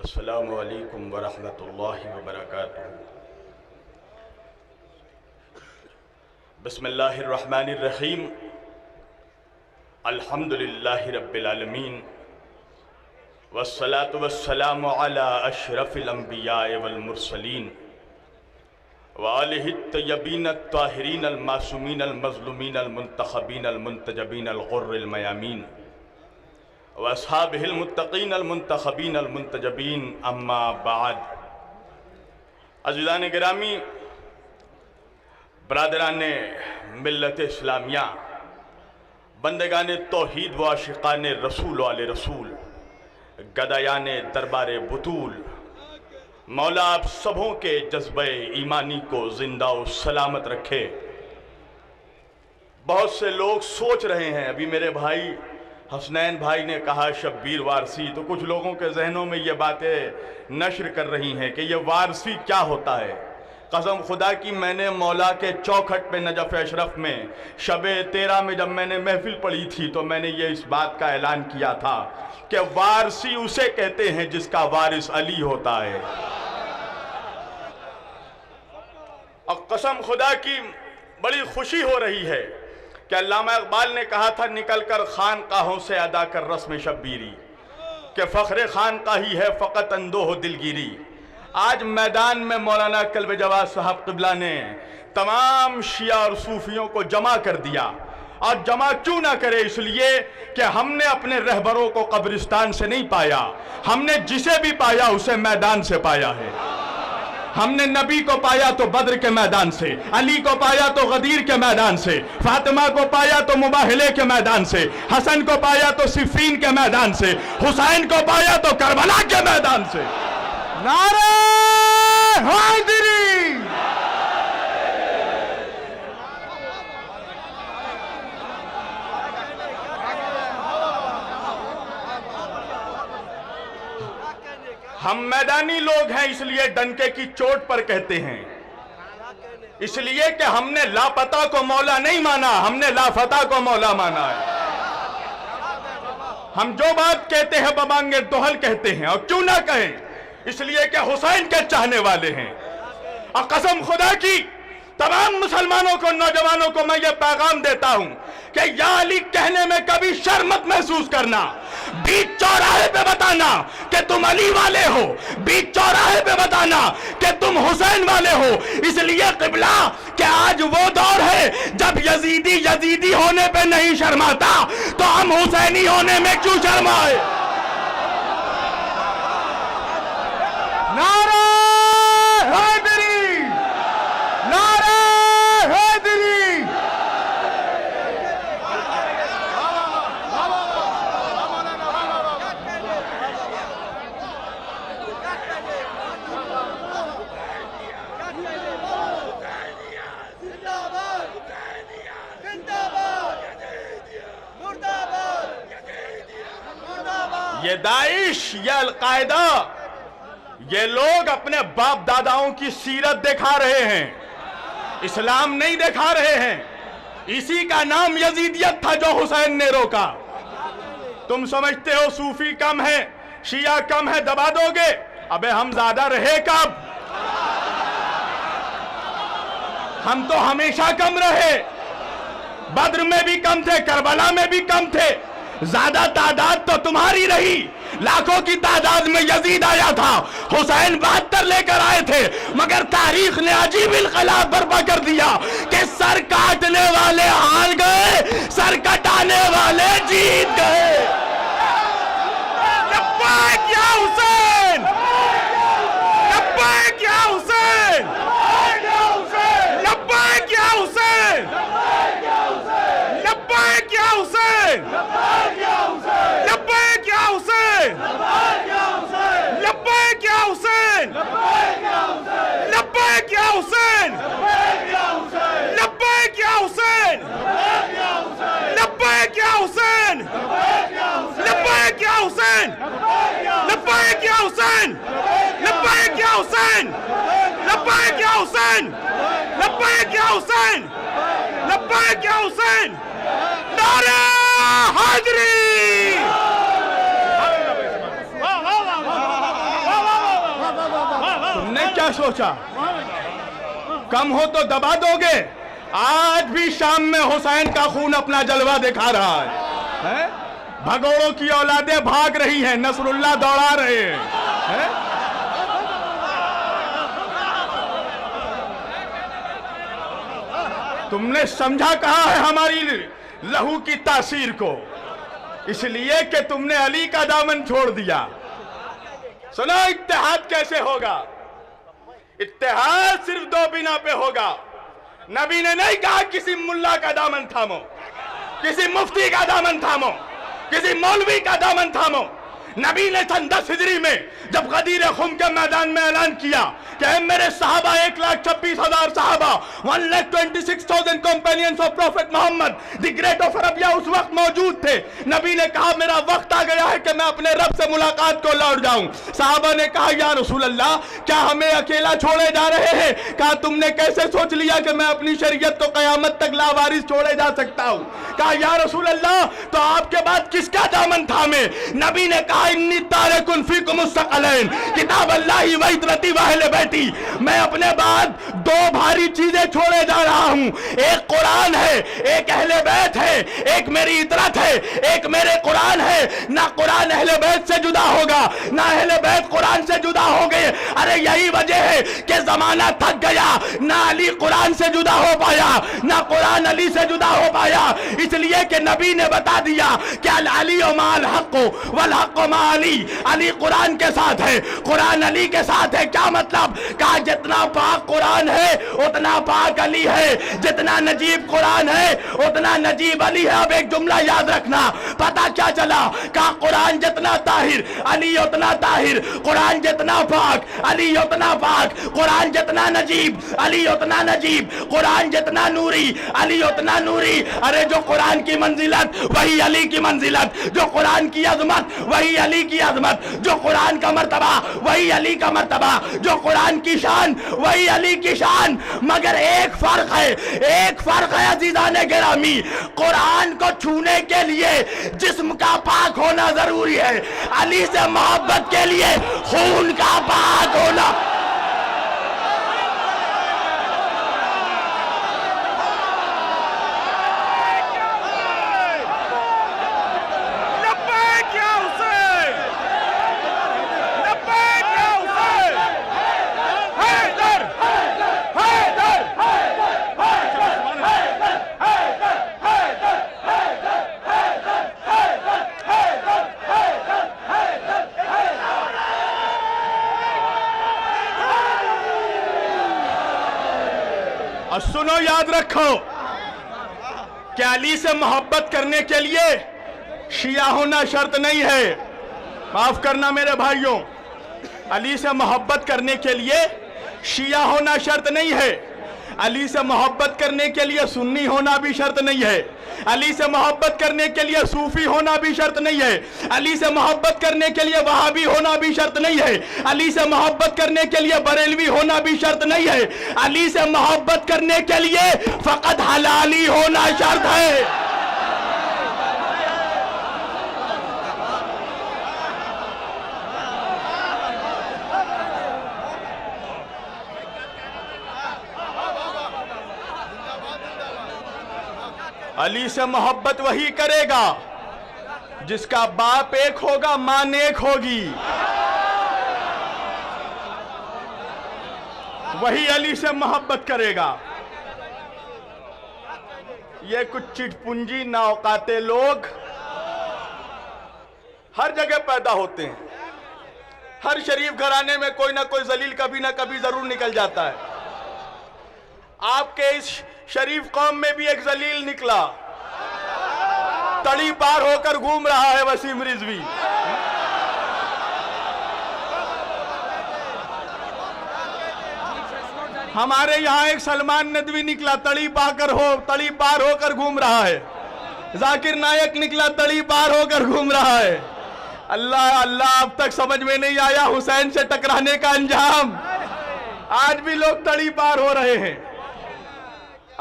अस्सलामु अलैकुम वरहमतुल्लाहि वबरकातुहू। बिस्मिल्लाहिर्रहमानिर्रहीम। अल्हम्दुलिल्लाहि रब्बिल आलमीन वस्सलातु वस्सलामु अला अशरफिल अंबियाए वल मुरसलीन व आलिहि तय्यबीन अत्ताहिरीन अल मासूमीन अल मज़लूमीन अल मुंतखबीन अल मुंतजबीन अल गुर्रिल मयामीन व अस्हाबिहिल मुत्तकीन अल मुंतखबीन अल मुंतजबीन अम्मा बाद। अज़ीज़ान गिरामी, बरादरान मिल्लत इस्लामिया, बंदगान तौहीद व आशिकान रसूल वाले रसूल, गदायान दरबार बुतूल, मौला आप सबों के जज्बे ईमानी को जिंदा व सलामत रखे। बहुत से लोग सोच रहे हैं, अभी मेरे भाई हसनैन भाई ने कहा शब्बीर वारसी, तो कुछ लोगों के जहनों में ये बातें नश्र कर रही हैं कि ये वारसी क्या होता है। कसम खुदा की, मैंने मौला के चौखट पे नजफ़ अशरफ में शबे 13 में जब मैंने महफिल पढ़ी थी तो मैंने ये इस बात का ऐलान किया था कि वारसी उसे कहते हैं जिसका वारिस अली होता है। और कसम खुदा की बड़ी खुशी हो रही है कि अल्लामा इकबाल ने कहा था, निकल कर खानकाहों से अदा कर रस्म शब्बीरी, कि फ़ख्र खानकाही है फ़कत अंदोह दिलगिरी। आज मैदान में मौलाना कल्ब जवाद साहब क़िबला ने तमाम शिया और सूफियों को जमा कर दिया। और जमा क्यों ना करे, इसलिए कि हमने अपने रहबरों को कब्रिस्तान से नहीं पाया, हमने जिसे भी पाया उसे मैदान से पाया है। हमने नबी को पाया तो बद्र के मैदान से, अली को पाया तो गदीर के मैदान से, फातिमा को पाया तो मुबाहिले के मैदान से, हसन को पाया तो सिफ़ीन के मैदान से, हुसैन को पाया तो करबला के मैदान से। नारे हैदरी! हम मैदानी लोग हैं, इसलिए डंके की चोट पर कहते हैं, इसलिए कि हमने लापता को मौला नहीं माना, हमने लाफता को मौला माना है। हम जो बात कहते हैं बबांगे दोहल कहते हैं, और क्यों ना कहें, इसलिए कि हुसैन के चाहने वाले हैं। और कसम खुदा की, तमाम मुसलमानों को, नौजवानों को मैं ये पैगाम देता हूं कि या अली कहने में कभी शर्म मत महसूस करना। बीच चौराहे पे बताना कि तुम अली वाले हो, बीच चौराहे पे बताना कि तुम हुसैन वाले हो। इसलिए क़िबला कि आज वो दौर है जब यजीदी यजीदी होने पे नहीं शर्माता, तो हम हुसैनी होने में क्यों शर्माए। नारे हैदरी! नारे हैदरी! ये दाइश, ये अलकायदा, ये लोग अपने बाप दादाओं की सीरत दिखा रहे हैं, इस्लाम नहीं दिखा रहे हैं। इसी का नाम यजीदियत था जो हुसैन ने रोका। तुम समझते हो सूफी कम है, शिया कम है, दबा दोगे। अबे हम ज्यादा रहे कब? हम तो हमेशा कम रहे। बद्र में भी कम थे, करबला में भी कम थे। ज्यादा तादाद तो तुम्हारी रही, लाखों की तादाद में यजीद आया था, हुसैन 72 लेकर आए थे। मगर तारीख ने अजीब इनकलाब बर्पा कर दिया कि सर काटने वाले हार गए, सर कटाने वाले जीत गए। लब्बैक या हुसैन! लब्बैक या हुसैन! लब्बैक या हुसैन! लब्बैक या हुसैन! लब्बैक या हुसैन! लब्बैक या हुसैन! लब्बैक या हुसैन! लब्बैक या हुसैन! लब्बैक या हुसैन! लब्बैक या हुसैन! लब्बैक या हुसैन! लब्बैक या हुसैन! लब्बैक या हुसैन! लब्बैक या हुसैन! लब्बैक या हुसैन! नारे हैदरी! क्या सोचा कम हो तो दबा दोगे? आज भी शाम में हुसैन का खून अपना जलवा दिखा रहा है? भगोड़ों की औलादें भाग रही हैं, नसरुल्लाह दौड़ा रहे हैं। तुमने समझा कहा है हमारी लहू की तासीर को? इसलिए कि तुमने अली का दामन छोड़ दिया। सुनो, इत्तेहाद कैसे होगा? इत्तेहाद सिर्फ दो बिना पे होगा। नबी ने नहीं कहा किसी मुल्ला का दामन थामो, किसी मुफ्ती का दामन थामो, किसी मौलवी का दामन थामो। नबी ने सन 10 हिजरी में जब गदीर खुम के मैदान में ऐलान किया कि मेरे साहबा 1,26,000 साहबा 1,26,000 companions of prophet Muhammad the great of Arabia उस वक्त मौजूद थे। नबी ने कहा मेरा वक्त आ गया है कि मैं अपने रब से मुलाकात को लौट जाऊं। साहबा ने कहा या रसूल अल्लाह, क्या हमें अकेला छोड़े जा रहे हैं? कहा तुमने कैसे सोच लिया कि मैं अपनी शरीयत को कयामत तक लावारिस छोड़े जा सकता हूं? कहा या रसूल अल्लाह, तो आपके बाद किसका दामन थामे? नबी ने कहा इन्नी तारिकुन फीकुम मुस्तक़लैन किताब अल्लाह व इतरती व अहले बैती। मैं अपने बाद दो भारी चीजें छोड़े जा रहा हूं, एक कुरान है, एक अहले बैत है, एक मेरी इतरत है, एक मेरे कुरान है। ना कुरान अहले बैत से जुदा होगा, ना अहले बैत कुरान से जुदा हो गए। अरे यही वजह है कि जमाना थक गया, ना अली कुरान से जुदा हो पाया, ना कुरान अली से जुदा हो पाया। इसलिए कि नबी ने बता दिया कि अल अली माल हक़ वल हक़ मा अली। अली कुरान के साथ है, कुरान अली के साथ है। क्या मतलब? कहा जितना पाक कुरान है उतना पाक अली है, जितना नजीब कुरान है उतना नजीब अली है। अब एक जुमला याद रखना, पता क्या चला? कहा कुरान जितना ताहिर अली उतना ताहिर, कुरान जितना पाक अली उतना पाक, कुरान जितना नजीब अली उतना नजीब, कुरान जितना नूरी अली उतना नूरी। अरे जो कुरान की मंजिलत वही अली की मंजिलत, जो कुरान की अजमत वही अली की अजमत, जो कुरान का मर्तबा वही अली का मर्तबा, जो कुरान की शान वही अली की शान। मगर एक फर्क है, एक फर्क है अजीजाने गिरामी, कुरान को छूने के लिए जिस्म का पाक होना जरूरी है, अली से मोहब्बत के लिए खून का पाक होना। और सुनो, याद रखो कि अली से मोहब्बत करने के लिए शिया होना शर्त नहीं है। माफ करना मेरे भाइयों, अली से मोहब्बत करने के लिए शिया होना शर्त नहीं है। अली से मोहब्बत करने के लिए सुन्नी होना भी शर्त नहीं है। अली से मोहब्बत करने के लिए सूफी होना भी शर्त नहीं है। अली से मोहब्बत करने के लिए वहाबी होना भी शर्त नहीं है। अली से मोहब्बत करने के लिए बरेलवी होना भी शर्त नहीं है। अली से मोहब्बत करने के लिए फकत हलाली होना शर्त है। अली से मोहब्बत वही करेगा जिसका बाप एक होगा, मां नेक होगी। वही अली से मोहब्बत करेगा। ये कुछ चिटपुंजी नाऔकाते लोग हर जगह पैदा होते हैं। हर शरीफ घराने में कोई ना कोई जलील कभी ना कभी जरूर निकल जाता है। आपके इस शरीफ कौम में भी एक जलील निकला, तड़ी पार होकर घूम रहा है वसीम रिजवी। हमारे यहाँ एक सलमान नदवी निकला, तड़ी पार होकर घूम रहा है। जाकिर नायक निकला, तड़ी पार होकर घूम रहा है। अल्लाह अल्लाह, अब तक समझ में नहीं आया हुसैन से टकराने का अंजाम। आज भी लोग तड़ी पार हो रहे हैं।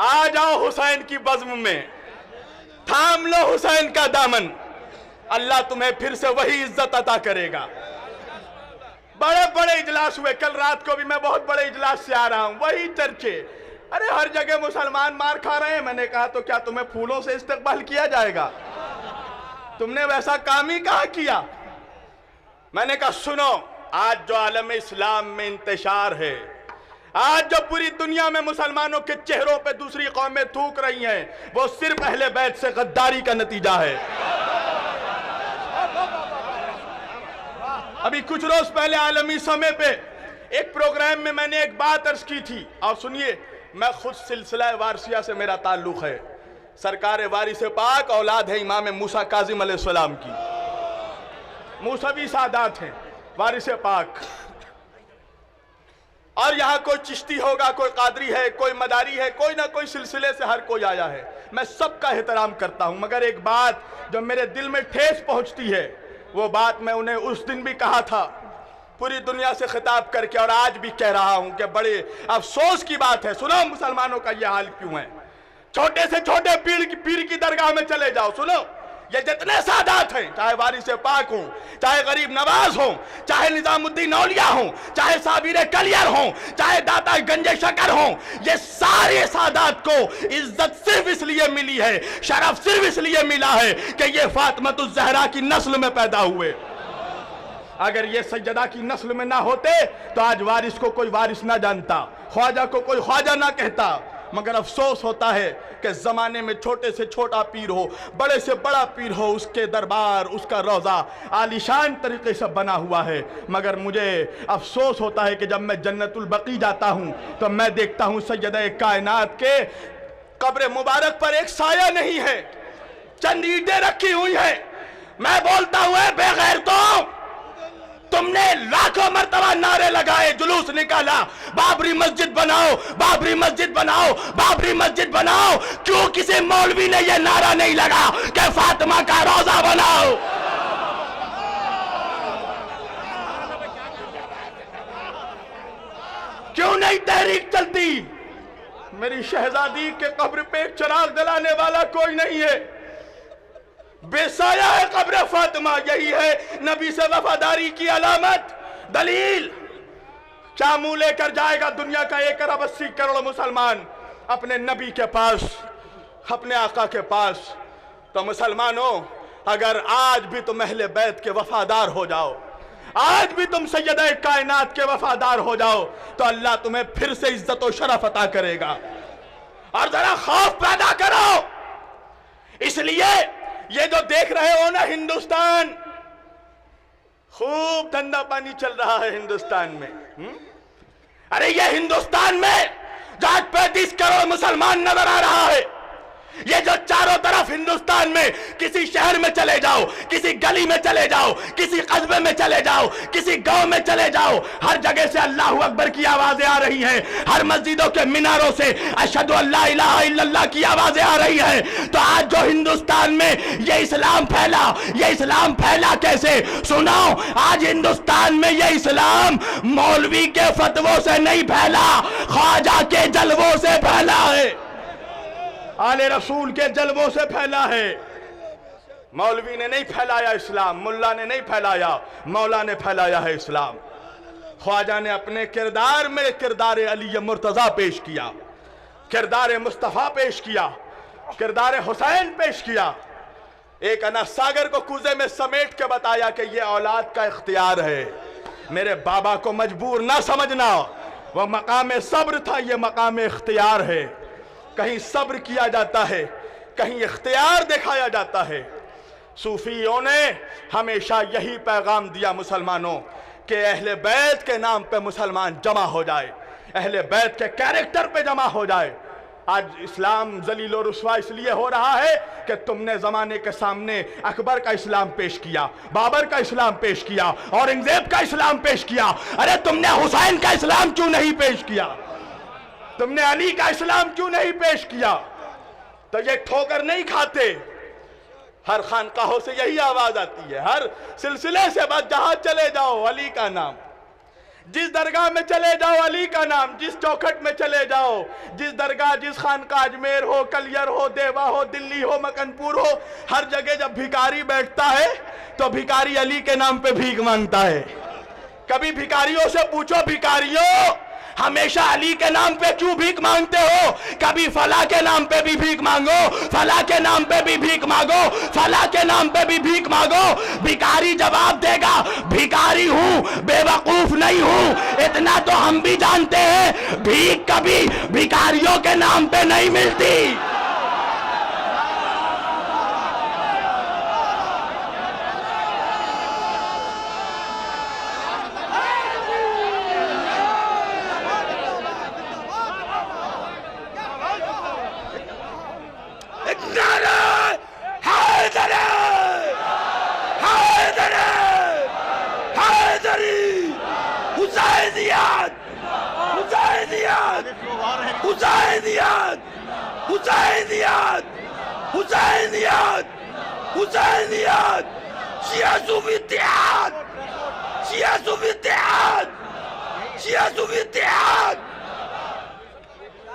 आ जाओ हुसैन की बज़्म में, थाम लो हुसैन का दामन, अल्लाह तुम्हें फिर से वही इज्जत अता करेगा। बड़े बड़े इजलास हुए, कल रात को भी मैं बहुत बड़े इजलास से आ रहा हूं, वही चर्चे। अरे हर जगह मुसलमान मार खा रहे हैं। मैंने कहा तो क्या तुम्हें फूलों से इस्तकबाल किया जाएगा? तुमने वैसा काम ही कहाँ किया? मैंने कहा सुनो, आज जो आलम इस्लाम में इंतशार है, आज जो पूरी दुनिया में मुसलमानों के चेहरों पे दूसरी कौमें थूक रही हैं, वो सिर्फ अहले बैत से गद्दारी का नतीजा है। अभी कुछ रोज पहले आलमी समय पे एक प्रोग्राम में मैंने एक बात अर्ज की थी, और सुनिए, मैं खुद सिलसिला वारसिया से मेरा ताल्लुक है। सरकार वारिस पाक औलाद है इमाम मूसा काजिम अलैहिस्सलाम की, मूसवी सादात हैं वारिस पाक। और यहाँ कोई चिश्ती होगा, कोई कादरी है, कोई मदारी है, कोई ना कोई सिलसिले से हर कोई आया है। मैं सबका एहतराम करता हूँ, मगर एक बात जो मेरे दिल में ठेस पहुँचती है, वो बात मैं उन्हें उस दिन भी कहा था पूरी दुनिया से खिताब करके, और आज भी कह रहा हूँ कि बड़े अफसोस की बात है। सुनो मुसलमानों का ये हाल क्यों है? छोटे से छोटे पीर की दरगाह में चले जाओ, सुनो, ये जितने सादात हैं, चाहे वारिस पाक हों, चाहे गरीब नवाज हों, चाहे निजामुद्दीन औलिया हों, चाहे साबिर कलियर हों, चाहे दाता गंजे शकर हों, ये सारे सादात को इज्जत सिर्फ इसलिए मिली है, शरफ सिर्फ इसलिए मिला है कि ये फातिमतुज़ ज़हरा की नस्ल में पैदा हुए। अगर ये सैयदा की नस्ल में ना होते तो आज वारिस को कोई वारिस ना जानता, ख्वाजा को कोई ख्वाजा ना कहता। मगर अफसोस होता है कि ज़माने में छोटे से छोटा पीर हो, बड़े से बड़ा पीर हो, उसके दरबार, उसका रोज़ा आलीशान तरीके से बना हुआ है। मगर मुझे अफसोस होता है कि जब मैं जन्नतुल बकी जाता हूँ तो मैं देखता हूँ सैयदा कायनात के कब्र मुबारक पर एक साया नहीं है, चंद ईंटें रखी हुई हैं। मैं बोलता हूँ बेगैरतों, तुमने लाखों मर्तबा नारे लगाए, जुलूस निकाला, बाबरी मस्जिद बनाओ, बाबरी मस्जिद बनाओ, बाबरी मस्जिद बनाओ, क्यों किसी मौलवी ने यह नारा नहीं लगा कि फातिमा का रोजा बनाओ? क्यों नहीं तहरीक चलती? मेरी शहजादी के कब्र पे एक चिराग जलाने वाला कोई नहीं है, बेसाया है कब्र फातिमा। यही है नबी से वफादारी की अलामत, दलील। क्या मुंह लेकर जाएगा दुनिया का 1 अरब 80 करोड़ मुसलमान अपने नबी के पास, अपने आका के पास? तो मुसलमानों, अगर आज भी तुम अहले बैत के वफादार हो जाओ, आज भी तुम सैयदा कायनात के वफादार हो जाओ, तो अल्लाह तुम्हें फिर से इज्जत और शरफ अता करेगा। और जरा खौफ पैदा करो। इसलिए ये जो देख रहे हो ना, हिंदुस्तान, खूब धंधा पानी चल रहा है हिंदुस्तान में। अरे ये हिंदुस्तान में जो 35 करोड़ मुसलमान नजर आ रहा है, ये जो चारों तरफ हिंदुस्तान में, किसी शहर में चले जाओ, किसी गली में चले जाओ, किसी कस्बे में चले जाओ, किसी गांव में चले जाओ, हर जगह से अल्लाह अकबर की आवाजें आ रही हैं। हर मस्जिदों के मीनारों से अशहदु अल्ला इलाहा इल्लल्लाह की आवाजें आ रही हैं। तो आज जो हिंदुस्तान में ये इस्लाम फैला, ये इस्लाम फैला कैसे? सुनाओ, आज हिंदुस्तान में ये इस्लाम मौलवी के फतवों से नहीं फैला, ख्वाजा के जलवों से फैला है, आले रसूल के जलवों से फैला है। मौलवी ने नहीं फैलाया इस्लाम, मुल्ला ने नहीं फैलाया, मौला ने फैलाया है इस्लाम। ख्वाजा ने अपने किरदार में किरदार अली मुर्तजा पेश किया, किरदार मुस्तफ़ा पेश किया, किरदार हुसैन पेश किया। एक अना सागर को कूजे में समेट के बताया कि यह औलाद का इख्तियार है। मेरे बाबा को मजबूर ना समझना, वह मकाम सब्र था, यह मकाम इख्तियार है। कहीं सब्र किया जाता है, कहीं इख्तियार दिखाया जाता है। सूफियों ने हमेशा यही पैगाम दिया मुसलमानों कि अहले बैत के नाम पे मुसलमान जमा हो जाए, अहले बैत के कैरेक्टर पे जमा हो जाए। आज इस्लाम जलील और रुस्वा इसलिए हो रहा है कि तुमने जमाने के सामने अकबर का इस्लाम पेश किया, बाबर का इस्लाम पेश किया, औरंगजेब का इस्लाम पेश किया। अरे तुमने हुसैन का इस्लाम क्यों नहीं पेश किया? तुमने अली का इस्लाम क्यों नहीं पेश किया? तो ये ठोकर नहीं खाते। हर खानकाहों से यही आवाज आती है, हर सिलसिले से, बस जहां चले जाओ अली का नाम, जिस दरगाह में चले जाओ अली का नाम, जिस चौखट में चले जाओ, जिस दरगाह, जिस खानका, अजमेर हो, कलियर हो, देवा हो, दिल्ली हो, मकनपुर हो, हर जगह जब भिखारी बैठता है तो भिखारी अली के नाम पे भीख मांगता है कभी भिखारियों से पूछो, भिखारियों हमेशा अली के नाम पे क्यों भीख मांगते हो? कभी फला के नाम पे भी भीख मांगो, फला के नाम पे भी भीख मांगो, फला के नाम पे भी भीख मांगो। भिखारी जवाब देगा, भिखारी हूं, बेवकूफ नहीं हूं। इतना तो हम भी जानते हैं, भीख कभी भिखारियों के नाम पे नहीं मिलती।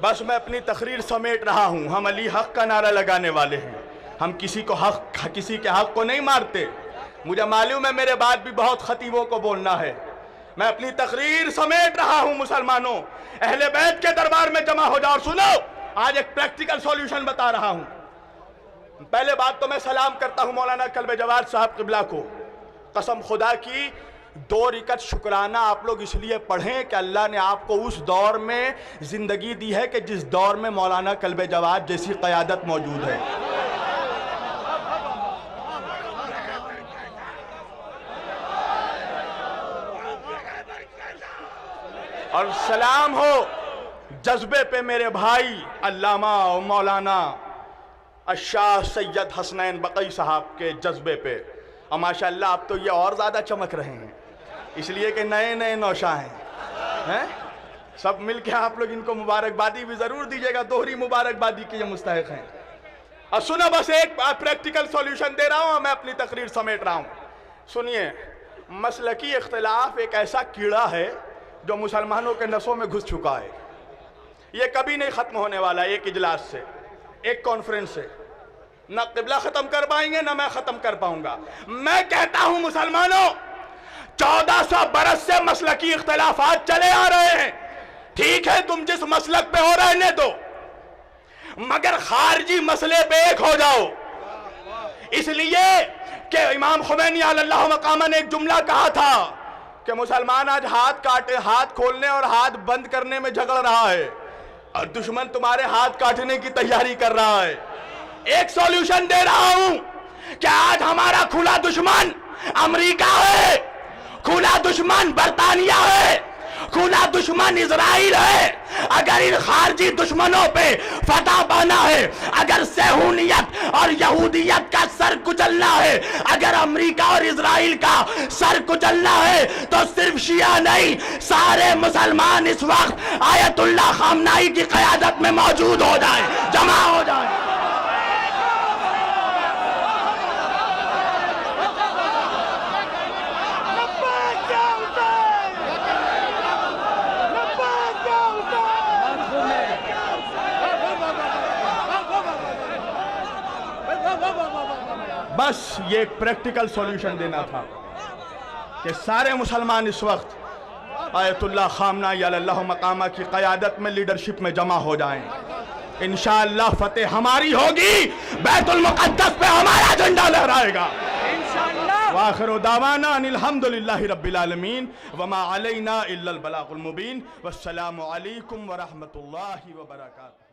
बस मैं अपनी तकरीर समेट रहा हूं। हम अली हक का नारा लगाने वाले हैं। हम किसी के हक को नहीं मारते। मुझे मालूम है मेरे बाद भी बहुत खतीबों को बोलना है। मैं अपनी तकरीर समेट रहा हूं। मुसलमानों, अहले बैत के दरबार में जमा हो जाओ और सुनो, आज एक प्रैक्टिकल सॉल्यूशन बता रहा हूं। पहले बात तो मैं सलाम करता हूं मौलाना कल्बे जवाद साहब किबला को। कसम खुदा की 2 रिकत शुक्राना आप लोग इसलिए पढ़ें कि अल्लाह ने आपको उस दौर में जिंदगी दी है कि जिस दौर में मौलाना कल्बे जवाद जैसी क़यादत मौजूद है। और सलाम हो जज्बे पे मेरे भाई अल्लामा और मौलाना अशाह सैयद हसनैन बकई साहब के जज्बे पे। और माशाअल्लाह अब तो ये और ज़्यादा चमक रहे हैं, इसलिए कि नए नए नौशा हैं। सब मिलके आप लोग इनको मुबारकबादी भी ज़रूर दीजिएगा, दोहरी मुबारकबादी के ये मुस्तहिक हैं। और सुनो, बस एक प्रैक्टिकल सॉल्यूशन दे रहा हूँ, मैं अपनी तकरीर समेट रहा हूँ। सुनिए, मसलकी इख्तिलाफ एक ऐसा कीड़ा है जो मुसलमानों के नसों में घुस चुका है। ये कभी नहीं ख़त्म होने वाला। एक इजलास से, एक कॉन्फ्रेंस से ना क़िबला ख़त्म कर पाएंगे, ना मैं ख़त्म कर पाऊंगा। मैं कहता हूं मुसलमानों, 1400 बरस से मसलकी इख्तिलाफात चले आ रहे हैं। ठीक है, तुम जिस मसलक पे हो रहने दो, मगर खारजी मसले पे एक हो जाओ। इसलिए कि इमाम खुमैनी अलैहि मकामा ने एक जुमला कहा था कि मुसलमान आज हाथ खोलने और हाथ बंद करने में झगड़ रहा है और दुश्मन तुम्हारे हाथ काटने की तैयारी कर रहा है। एक सॉल्यूशन दे रहा हूं कि आज हमारा खुला दुश्मन अमेरिका है, खुला दुश्मन बरतानिया है, खुला दुश्मन इजराइल है। अगर इन खारजी दुश्मनों पे फतह पाना है, अगर सेहूनियत और यहूदियत का सर कुचलना है, अगर अमेरिका और इजराइल का सर कुचलना है, तो सिर्फ शिया नहीं, सारे मुसलमान इस वक्त आयतुल्लाह खामनाई की क़यादत में मौजूद हो जाए, जमा हो जाए। बस ये एक प्रैक्टिकल सॉल्यूशन देना था कि सारे मुसलमान इस वक्त आयतुल्लाह खामनाई अलैहि मकामा की क़यादत में, लीडरशिप में जमा हो जाएं। इंशाअल्लाह फतेह हमारी होगी, बैतुल मुक़द्दस पे हमारा झंडा लहराएगा इंशाअल्लाह। वाखिरु दावाना अनिल हम्दुलिल्लाहि रब्बिल आलमीन वमा अलैना इल्लल बलागुल मुबीन। वस्सलामु अलैकुम व रहमतुल्लाहि व बरकातुहू।